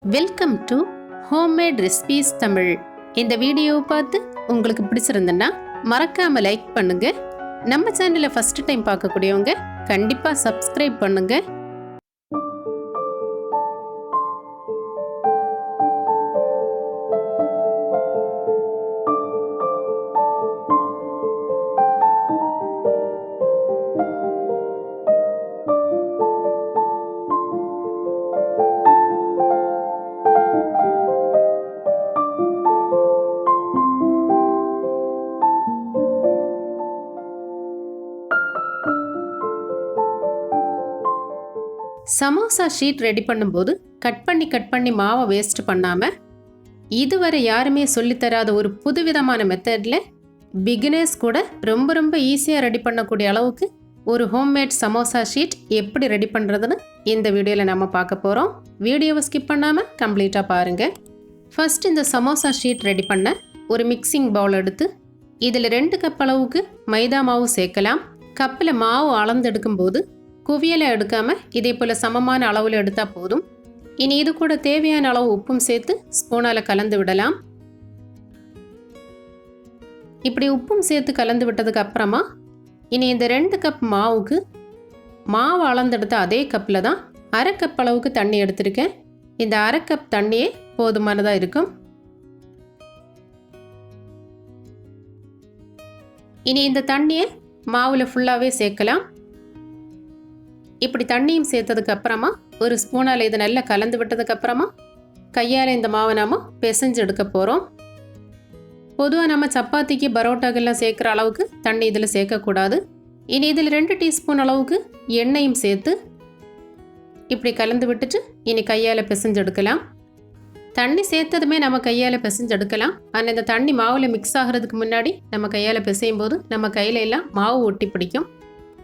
Welcome to homemade recipes Tamil. இந்த வீடியோவை பார்த்து உங்களுக்கு பிடிச்சிருந்ததுன்னா மறக்காம லைக் பண்ணுங்க. நம்ம சேனலை ஃபர்ஸ்ட் டைம் பார்க்கக்கூடியவங்க கண்டிப்பா சப்ஸ்கிரைப் பண்ணுங்க. சமோசா ஷீட் ரெடி பண்ணும்போது கட் பண்ணி மாவை வேஸ்ட் பண்ணாமல் இதுவரை யாருமே சொல்லித்தராத ஒரு புதுவிதமான மெத்தடில் பிகினர்ஸ் கூட ரொம்ப ஈஸியாக ரெடி பண்ணக்கூடிய அளவுக்கு ஒரு ஹோம்மேட் சமோசா ஷீட் எப்படி ரெடி பண்ணுறதுன்னு இந்த வீடியோவில் நம்ம பார்க்க போகிறோம். வீடியோவை ஸ்கிப் பண்ணாமல் கம்ப்ளீட்டாக பாருங்கள். ஃபர்ஸ்ட் இந்த சமோசா ஷீட் ரெடி பண்ண ஒரு மிக்சிங் பவுல் எடுத்து இதில் 2 கப் அளவுக்கு மைதா மாவு சேர்க்கலாம். கப்பில் மாவு அளந்து எடுக்கும்போது குவியலை எடுக்காமல் இதே போல் சமமான அளவில் எடுத்தால் போதும். இனி இது கூட தேவையான அளவு உப்பும் சேர்த்து ஸ்பூனால் கலந்து விடலாம். இப்படி உப்பும் சேர்த்து கலந்து விட்டதுக்கு அப்புறமா இனி இந்த 2 கப் மாவுக்கு மாவு அளந்தெடுத்த அதே கப்பில் தான் 1/2 கப் அளவுக்கு தண்ணி எடுத்திருக்கேன். இந்த 1/2 கப் தண்ணியே போதுமானதாக இருக்கும். இனி இந்த தண்ணியை மாவில் ஃபுல்லாகவே சேர்க்கலாம். இப்படி தண்ணியும் சேர்த்ததுக்கு அப்புறமா ஒரு ஸ்பூனால் இதை நல்லா கலந்து விட்டதுக்கு அப்புறமா கையால் இந்த மாவை நாம் பிசைஞ்சு எடுக்க போகிறோம். பொதுவாக நம்ம சப்பாத்திக்கு பரோட்டாக்கெல்லாம் சேர்க்குற அளவுக்கு தண்ணி இதில் சேர்க்கக்கூடாது. இனி இதில் 2 டீஸ்பூன் அளவுக்கு எண்ணெயும் சேர்த்து இப்படி கலந்து விட்டுட்டு இனி கையால் பிசைஞ்சு எடுக்கலாம். தண்ணி சேர்த்ததுமே நம்ம கையால் பிசைஞ்சு எடுக்கலாம். ஆனால் இந்த தண்ணி மாவில் மிக்ஸ் ஆகிறதுக்கு முன்னாடி நம்ம கையால் பிசையும் போது நம்ம கையில் எல்லாம் மாவு ஒட்டி பிடிக்கும்.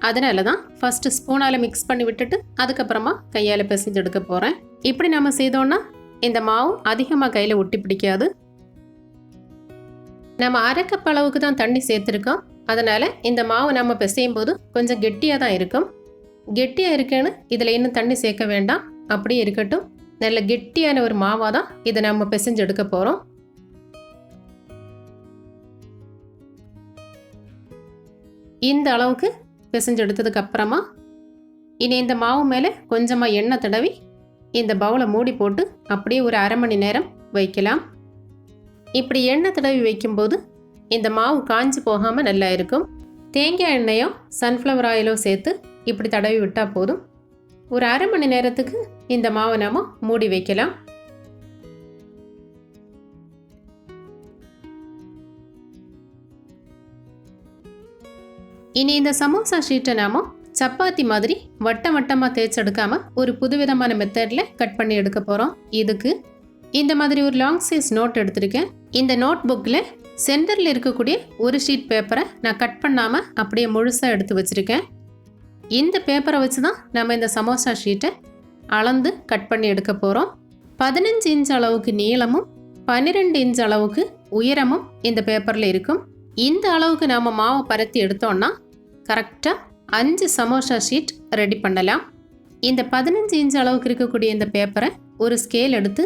அதனால தான் ஃபஸ்ட்டு ஸ்பூனால் மிக்ஸ் பண்ணி விட்டுட்டு அதுக்கப்புறமா கையால் பிசைஞ்சு எடுக்க போகிறேன். இப்படி நம்ம செய்தோன்னா இந்த மாவு அதிகமாக கையில் ஒட்டி பிடிக்காது. நம்ம 1/2 கப் அளவுக்கு தான் தண்ணி சேர்த்துருக்கோம். அதனால் இந்த மாவு நம்ம பிசையும் போது கொஞ்சம் கெட்டியாக தான் இருக்கும். கெட்டியாக இருக்குன்னு இதில் இன்னும் தண்ணி சேர்க்க வேண்டாம், அப்படியே இருக்கட்டும். நல்ல கெட்டியான ஒரு மாவாக தான் இதை நம்ம பிசைஞ்சு எடுக்க போகிறோம். இந்த அளவுக்கு பிசைஞ்சு எடுத்ததுக்கு அப்புறமா இனி இந்த மாவு மேலே கொஞ்சமாக எண்ணெய் தடவி இந்த பவுலை மூடி போட்டு அப்படியே ஒரு 1/2 மணி நேரம் வைக்கலாம். இப்படி எண்ணெய் தடவி வைக்கும்போது இந்த மாவு காஞ்சி போகாமல் நல்லா இருக்கும். தேங்காய் எண்ணெயோ சன்ஃப்ளவர் ஆயிலோ சேர்த்து இப்படி தடவி விட்டால் போதும். ஒரு 1/2 மணி நேரத்துக்கு இந்த மாவை நாம் மூடி வைக்கலாம். இனி இந்த சமோசா ஷீட்டை நாம் சப்பாத்தி மாதிரி வட்டமாக தேய்ச்செடுக்காமல் ஒரு புதுவிதமான மெத்தடில் கட் பண்ணி எடுக்க போகிறோம். இதுக்கு இந்த மாதிரி ஒரு லாங் சைஸ் நோட் எடுத்திருக்கேன். இந்த நோட் புக்கில் சென்டரில் இருக்கக்கூடிய ஒரு ஷீட் பேப்பரை நான் கட் பண்ணாமல் அப்படியே முழுசாக எடுத்து வச்சுருக்கேன். இந்த பேப்பரை வச்சு தான் நம்ம இந்த சமோசா ஷீட்டை அளந்து கட் பண்ணி எடுக்க போகிறோம். 15 இன்ச் அளவுக்கு நீளமும் 12 இன்ச் அளவுக்கு உயரமும் இந்த பேப்பரில் இருக்கும். இந்த அளவுக்கு நாம் மாவை பரத்தி எடுத்தோன்னா கரெக்டாக 5 சமோசா ஷீட் ரெடி பண்ணலாம். இந்த 15 இன்ச் அளவுக்கு இருக்கக்கூடிய இந்த பேப்பரை ஒரு ஸ்கேல் எடுத்து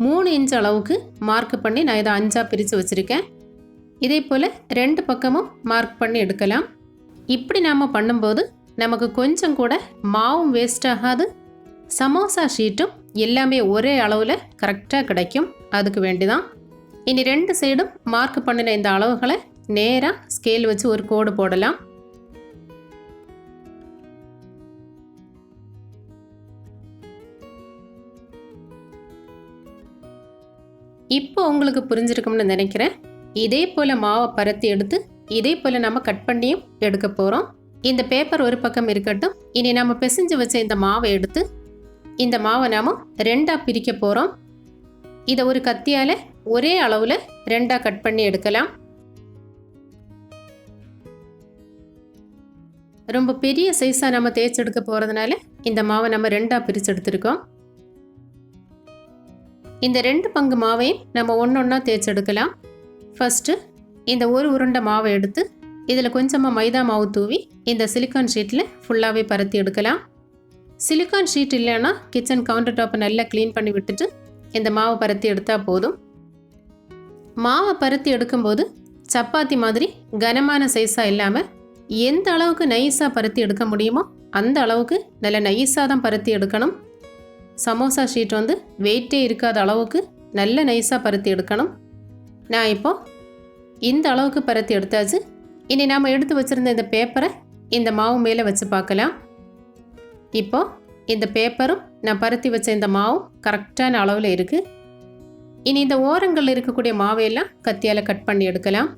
3 இன்ச் அளவுக்கு மார்க் பண்ணி நான் இதை 5ஆக பிரித்து வச்சுருக்கேன். இதே போல் 2 பக்கமும் மார்க் பண்ணி எடுக்கலாம். இப்படி நாம் பண்ணும்போது நமக்கு கொஞ்சம் கூட மாவும் வேஸ்ட் ஆகாது, சமோசா ஷீட்டும் எல்லாமே ஒரே அளவில் கரெக்டாக கிடைக்கும். அதுக்கு வேண்டிதான் இனி 2 சைடும் மார்க் பண்ணின இந்த அளவுகளை நேராக ஸ்கேல் வச்சு ஒரு கோடு போடலாம். இப்போ உங்களுக்கு புரிஞ்சிருக்கும்னு நினைக்கிறேன். இதே போல் மாவை பரத்தி எடுத்து இதே போல் நம்ம கட் பண்ணியும் எடுக்க போகிறோம். இந்த பேப்பர் ஒரு பக்கம் இருக்கட்டும். இனி நம்ம பிசைஞ்சு வச்ச இந்த மாவை எடுத்து இந்த மாவை நாம் 2ஆக பிரிக்க போகிறோம். இதை ஒரு கத்தியால் ஒரே அளவில் 2ஆக கட் பண்ணி எடுக்கலாம். ரொம்ப பெரிய சைஸாக நம்ம தேய்ச்சி எடுக்க போகிறதுனால இந்த மாவை நம்ம 2ஆக பிரித்து எடுத்துருக்கோம். இந்த 2 பங்கு மாவையும் நம்ம ஒன்றா தேய்ச்சி எடுக்கலாம். ஃபஸ்ட்டு இந்த ஒரு உருண்டை மாவை எடுத்து இதில் கொஞ்சமாக மைதா மாவு தூவி இந்த சிலிக்கான் ஷீட்டில் ஃபுல்லாகவே பரத்தி எடுக்கலாம். சிலிக்கான் ஷீட் இல்லைன்னா கிச்சன் கவுண்டர் டாப்பை நல்லா க்ளீன் பண்ணி விட்டுட்டு இந்த மாவை பரத்தி எடுத்தால் போதும். மாவை பரத்தி எடுக்கும்போது சப்பாத்தி மாதிரி கனமான சைஸாக இல்லாமல் எந்த அளவுக்கு நைஸாக பரத்தி எடுக்க முடியுமோ அந்த அளவுக்கு நல்ல நைஸாக தான் பரத்தி எடுக்கணும். சமோசா ஷீட் வந்து வெயிட்டே இருக்காத அளவுக்கு நல்ல நைஸாக பரத்தி எடுக்கணும். நான் இப்போது இந்த அளவுக்கு பரத்தி எடுத்தாச்சு. இனி நாம் எடுத்து வச்சுருந்த இந்த பேப்பரை இந்த மாவு மேலே வச்சு பார்க்கலாம். இப்போது இந்த பேப்பரும் நான் பரத்தி வச்ச இந்த மாவும் கரெக்டான அளவில் இருக்குது. இனி இந்த ஓரங்களில் இருக்கக்கூடிய மாவையெல்லாம் கத்தியால் கட் பண்ணி எடுக்கலாம்.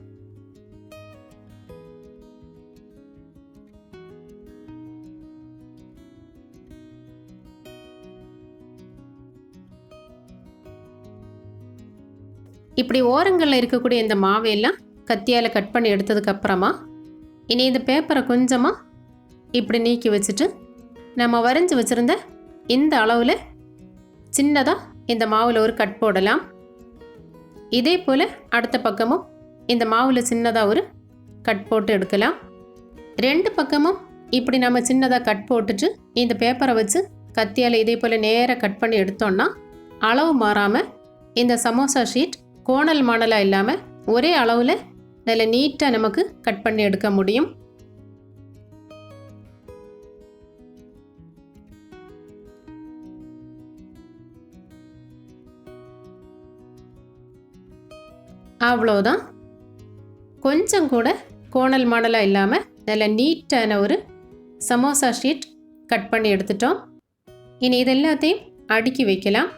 இப்படி ஓரங்களில் இருக்கக்கூடிய இந்த மாவையெல்லாம் கத்தியால் கட் பண்ணி எடுத்ததுக்கு அப்புறமா இனி இந்த பேப்பரை கொஞ்சமாக இப்படி நீக்கி வச்சுட்டு நம்ம வரைஞ்சி வச்சுருந்த இந்த அளவில் சின்னதாக இந்த மாவில் ஒரு கட் போடலாம். இதே போல் அடுத்த பக்கமும் இந்த மாவில் சின்னதாக ஒரு கட் போட்டு எடுக்கலாம். ரெண்டு பக்கமும் இப்படி நம்ம சின்னதாக கட் போட்டுட்டு இந்த பேப்பரை வச்சு கத்தியால் இதே போல் நேராக கட் பண்ணி எடுத்தோன்னா அளவு மாறாமல் இந்த சமோசா ஷீட் கோணல் மாணலாக இல்லாமல் ஒரே அளவில் நல்ல நீட்டாக நமக்கு கட் பண்ணி எடுக்க முடியும். அவ்வளோதான். கொஞ்சம் கூட கோணல் மாடலாக இல்லாமல் நல்ல நீட்டான ஒரு சமோசா ஷீட் கட் பண்ணி எடுத்துட்டோம். இனி இது எல்லாத்தையும் அடுக்கி வைக்கலாம்.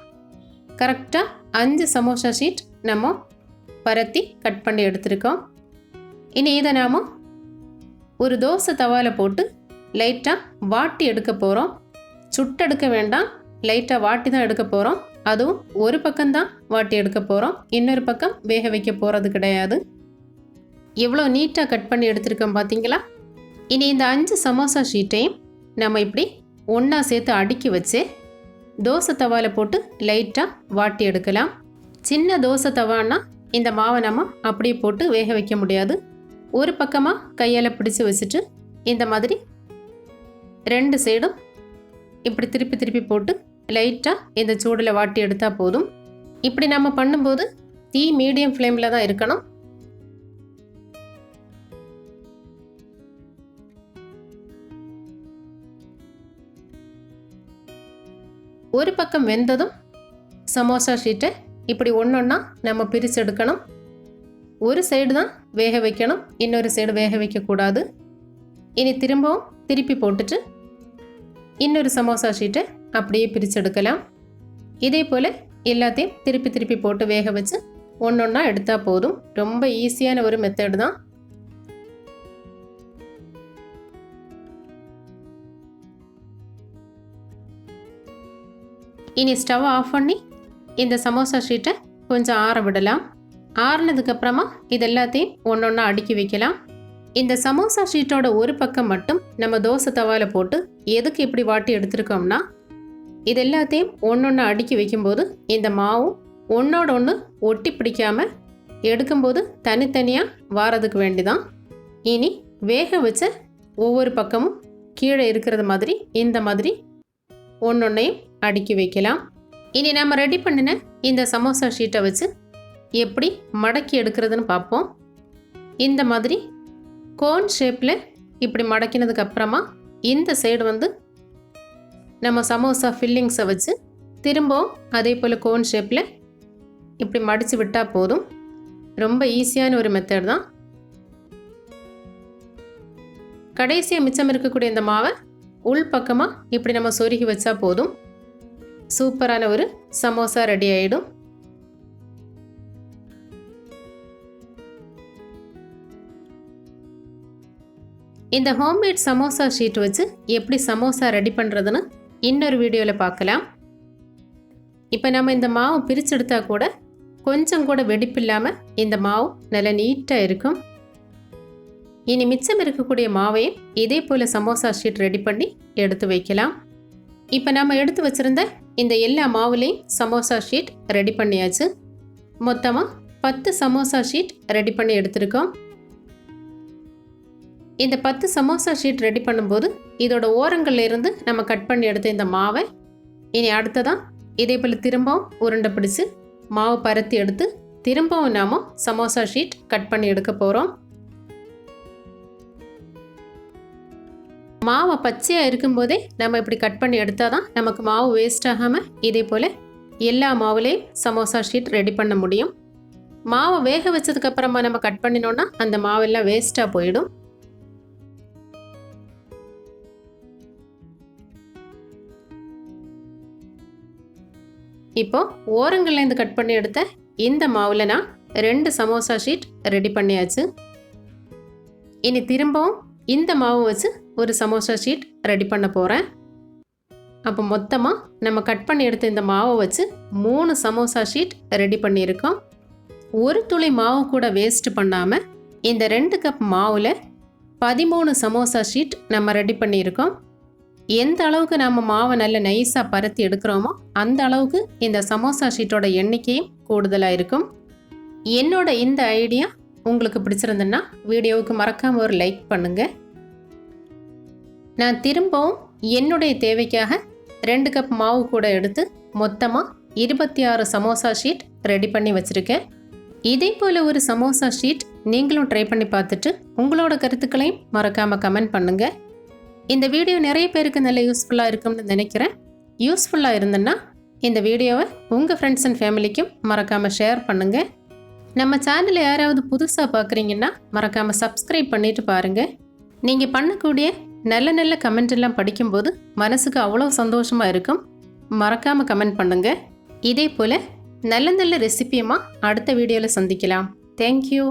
கரெக்டாக 5 சமோசா ஷீட் நம்ம பரத்தி கட் பண்ணி எடுத்துருக்கோம். இனி இதை நாம் ஒரு தோசை தவாவில் போட்டு லைட்டாக வாட்டி எடுக்க போகிறோம். சுட்டெடுக்க வேண்டாம், லைட்டாக வாட்டி தான் எடுக்க போகிறோம். அதுவும் ஒரு பக்கம்தான் வாட்டி எடுக்க போகிறோம், இன்னொரு பக்கம் வேக வைக்க போகிறது கிடையாது. எவ்வளோ நீட்டாக கட் பண்ணி எடுத்துருக்கோம் பார்த்தீங்களா? இனி இந்த 5 சமோசா ஷீட்டையும் நம்ம இப்படி ஒன்றா சேர்த்து அடுக்கி வச்சு தோசை தவாவில் போட்டு லைட்டாக வாட்டி எடுக்கலாம். சின்ன தோசை தவான்னா இந்த மாவை நம்ம அப்படியே போட்டு வேக வைக்க முடியாது. ஒரு பக்கமாக கையால் பிடிச்சி வச்சுட்டு இந்த மாதிரி 2 சைடும் இப்படி திருப்பி திருப்பி போட்டு லைட்டாக இந்த சூடில் வாட்டி எடுத்தால் போதும். இப்படி நம்ம பண்ணும்போது தீ மீடியம் ஃப்ளேமில் தான் இருக்கணும். ஒரு பக்கம் வெந்ததும் சமோசா ஷீட்டை இப்படி ஒன்றொன்னா நம்ம பிரித்து எடுக்கணும். ஒரு சைடு தான் வேக வைக்கணும், இன்னொரு சைடு வேக வைக்கக்கூடாது. இனி திரும்பவும் திருப்பி போட்டுட்டு இன்னொரு சமோசா ஷீட்டை அப்படியே பிரித்து எடுக்கலாம். இதே போல் எல்லாத்தையும் திருப்பி திருப்பி போட்டு வேக வச்சு ஒன்றொன்னா எடுத்தால் போதும். ரொம்ப ஈஸியான ஒரு மெத்தட் தான். இனி ஸ்டவ் ஆஃப் பண்ணி இந்த சமோசா ஷீட்டை கொஞ்சம் ஆற விடலாம். ஆறுனதுக்கப்புறமா இது எல்லாத்தையும் ஒன்றொன்னா அடுக்கி வைக்கலாம். இந்த சமோசா ஷீட்டோட ஒரு பக்கம் மட்டும் நம்ம தோசை தவாவில் போட்டு எதுக்கு இப்படி வாட்டி எடுத்துருக்கோம்னா, இது எல்லாத்தையும் ஒன்றொன்னா அடுக்கி வைக்கும்போது இந்த மாவும் ஒன்றோட ஒன்று ஒட்டி பிடிக்காமல் எடுக்கும்போது தனித்தனியாக வாரதுக்கு வேண்டிதான். இனி வேக வச்ச ஒவ்வொரு பக்கமும் கீழே இருக்கிறது மாதிரி இந்த மாதிரி ஒன்றொன்னையும் அடுக்கி வைக்கலாம். இனி நம்ம ரெடி பண்ணின இந்த சமோசா ஷீட்டை வச்சு எப்படி மடக்கி எடுக்கிறதுன்னு பார்ப்போம். இந்த மாதிரி கோன் ஷேப்பில் இப்படி மடக்கினதுக்கு அப்புறமா இந்த சைடு வந்து நம்ம சமோசா ஃபில்லிங்ஸை வச்சு திரும்பவும் அதே போல் கோன் ஷேப்பில் இப்படி மடித்து விட்டால் போதும். ரொம்ப ஈஸியான ஒரு மெத்தட் தான். கடைசியாக மிச்சம் இருக்கக்கூடிய இந்த மாவை உள் பக்கமாக இப்படி நம்ம சொருகி வச்சா போதும். சூப்பரான ஒரு சமோசா ரெடி ஆகிடும். இந்த ஹோம்மேட் சமோசா ஷீட் வச்சு எப்படி சமோசா ரெடி பண்ணுறதுன்னு இன்னொரு வீடியோவில் பார்க்கலாம். இப்போ நம்ம இந்த மாவு பிரிச்செடுத்தா கூட கொஞ்சம் கூட வெடிப்பில்லாமல் இந்த மாவு நல்லா நீட்டாக இருக்கும். இனி மிச்சம் இருக்கக்கூடிய மாவையும் இதே போல் சமோசா ஷீட் ரெடி பண்ணி எடுத்து வைக்கலாம். இப்போ நம்ம எடுத்து வச்சுருந்த இந்த எல்லா மாவுலேயும் சமோசா ஷீட் ரெடி பண்ணியாச்சு. மொத்தமாக 10 சமோசா ஷீட் ரெடி பண்ணி எடுத்திருக்கோம். இந்த 10 சமோசா ஷீட் ரெடி பண்ணும்போது இதோட ஓரங்கள்ல இருந்து நம்ம கட் பண்ணி எடுத்த இந்த மாவை இனி அடுத்ததான் இதே போல் திரும்பவும் உருண்டை பிடிச்சு மாவு பரத்தி எடுத்து திரும்பவும் நாம சமோசா ஷீட் கட் பண்ணி எடுக்க போகிறோம். மாவை பச்சையாக இருக்கும்போதே நம்ம இப்படி கட் பண்ணி எடுத்தால் தான் நமக்கு மாவு வேஸ்ட் ஆகாமல் இதே போல் எல்லா மாவுலேயும் சமோசா ஷீட் ரெடி பண்ண முடியும். மாவை வேக வச்சதுக்கப்புறமா நம்ம கட் பண்ணினோன்னா அந்த மாவெல்லாம் வேஸ்ட்டாக போயிடும். இப்போ ஓரங்கள்லேருந்து கட் பண்ணி எடுத்த இந்த மாவில் நான் 2 சமோசா ஷீட் ரெடி பண்ணியாச்சு. இனி திரும்பவும் இந்த மாவு வச்சு ஒரு சமோசா ஷீட் ரெடி பண்ண போகிறேன். அப்போ மொத்தமாக நம்ம கட் பண்ணி எடுத்த இந்த மாவை வச்சு 3 சமோசா ஷீட் ரெடி பண்ணியிருக்கோம். ஒரு துளி மாவு கூட வேஸ்ட் பண்ணாமல் இந்த 2 கப் மாவில் 13 சமோசா ஷீட் நம்ம ரெடி பண்ணியிருக்கோம். எந்த அளவுக்கு நம்ம மாவை நல்ல நைஸாக பரத்தி எடுக்கிறோமோ அந்த அளவுக்கு இந்த சமோசா ஷீட்டோட எண்ணிக்கையும் கூடுதலாக இருக்கும். என்னோட இந்த ஐடியா உங்களுக்கு பிடிச்சிருந்துன்னா வீடியோவுக்கு மறக்காமல் ஒரு லைக் பண்ணுங்கள். நான் திரும்பவும் என்னுடைய தேவைக்காக 2 கப் மாவு கூட எடுத்து மொத்தமாக 26 சமோசா ஷீட் ரெடி பண்ணி வச்சுருக்கேன். இதே போல் ஒரு சமோசா ஷீட் நீங்களும் ட்ரை பண்ணி பார்த்துட்டு உங்களோட கருத்துக்களையும் மறக்காமல் கமெண்ட் பண்ணுங்கள். இந்த வீடியோ நிறைய பேருக்கு நல்ல யூஸ்ஃபுல்லாக இருக்கும்னு நினைக்கிறேன். யூஸ்ஃபுல்லாக இருந்ததுன்னா இந்த வீடியோவை உங்கள் ஃப்ரெண்ட்ஸ் அண்ட் ஃபேமிலிக்கும் மறக்காமல் ஷேர் பண்ணுங்கள். நம்ம சேனலை யாராவது புதுசாக பார்க்குறீங்கன்னா மறக்காமல் சப்ஸ்கிரைப் பண்ணிவிட்டு பாருங்கள். நீங்கள் பண்ணக்கூடிய நல்ல நல்ல கமெண்ட் எல்லாம் படிக்கும்போது மனசுக்கு அவ்வளோ சந்தோஷமாக இருக்கும். மறக்காமல் கமெண்ட் பண்ணுங்கள். இதே போல் நல்ல நல்ல ரெசிபியுமா அடுத்த வீடியோவில் சந்திக்கலாம். தேங்க்யூ.